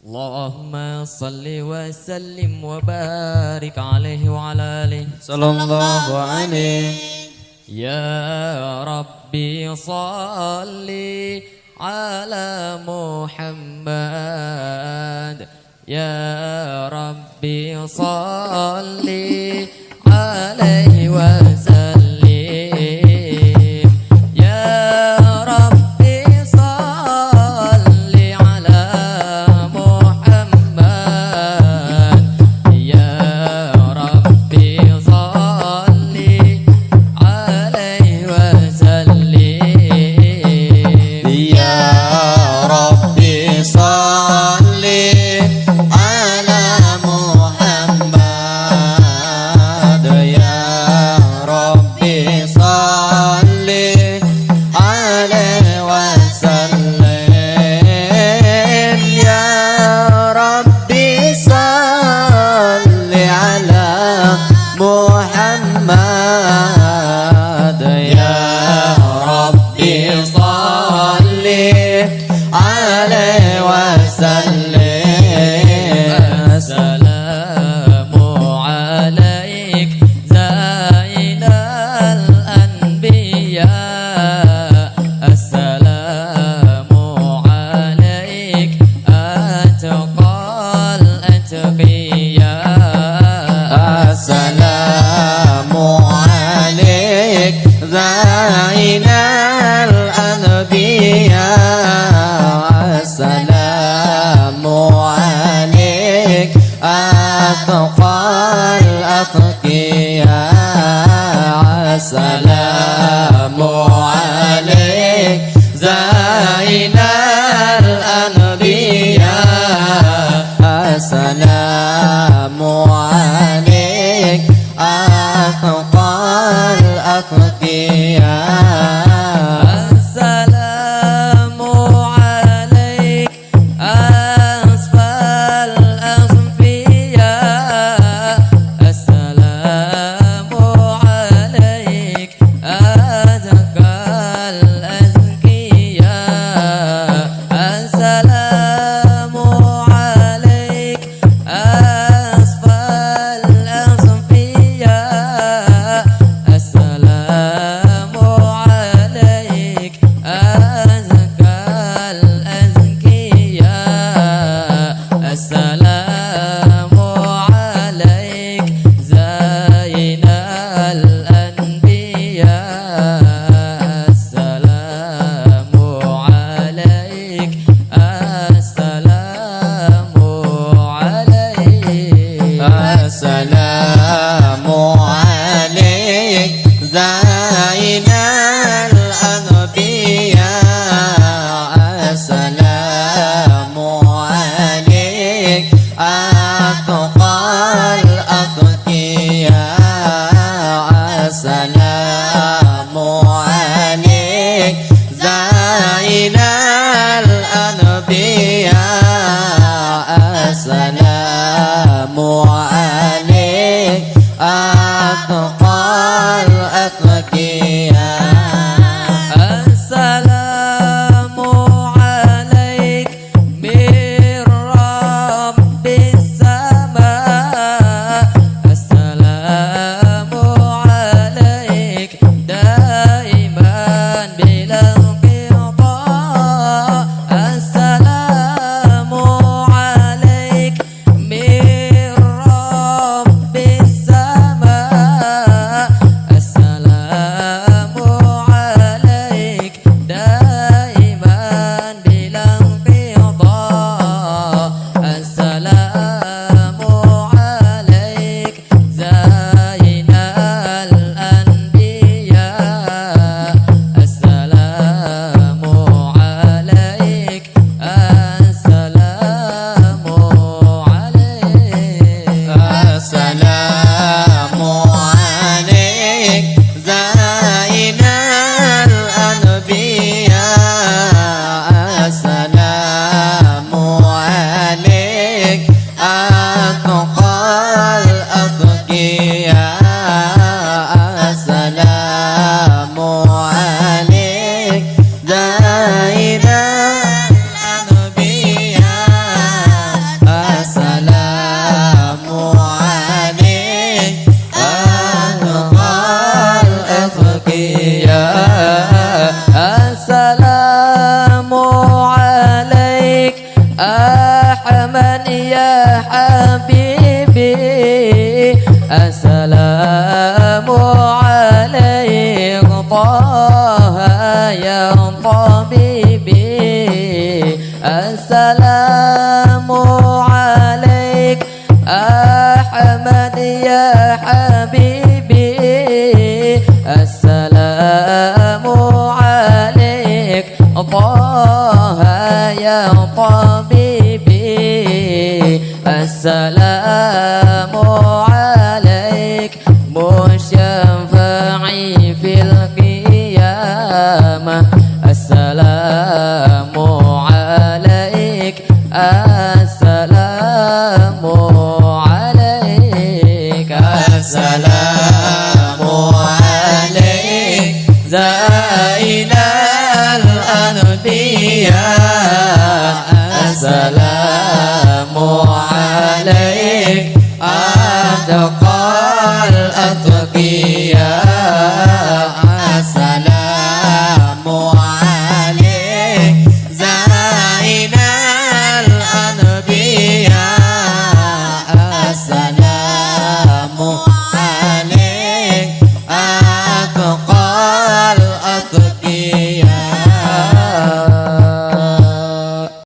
اللهم صل وسلم وبارك عليه وعلى آله صلى الله عليه. يا ربي صل على محمد يا ربي صل عليه وسلم يا ربي صل على محمد يا ربي صل عليه وسلم يا ربي صل على محمد يا ربي صل عليه وسلم يا ربي صل على محمد يا ربي صل عليه وسلم السلام عليك زين الأنبياء السلام عليك أتقى الأتقياء السلام عليك زين الأنبياء السلام عليك أتقى الأتقياء السلام عليك زين الأنبياء السلام عليك أتقى الأتقياء السلام عليك أصفى الأصفياء السلام عليك أزكى الأزكياء السلام عليك أصفى الأصفياء السلام عليك أزكى الأزكياء السلام عليك زين الأنبياء السلام عليك السلام عليك السلام عليك زين الأنبياء السلام عليك أتقى الأتقياء السلام عليك زين الأنبياء السلام عليك أتقى الأتقياء السلام عليك من رب السماء السلام عليك دائما بلا انقطاع السلام أحمد يا حبيبي السلام عليك طه يا طبيبي السلام عليك أحمد يا حبيبي السلام عليك طه يا طبيبي السلام عليك مشفعي في القيامة السلام عليك السلام عليك السلام عليك زين الأنبياء السلام عليك أتقى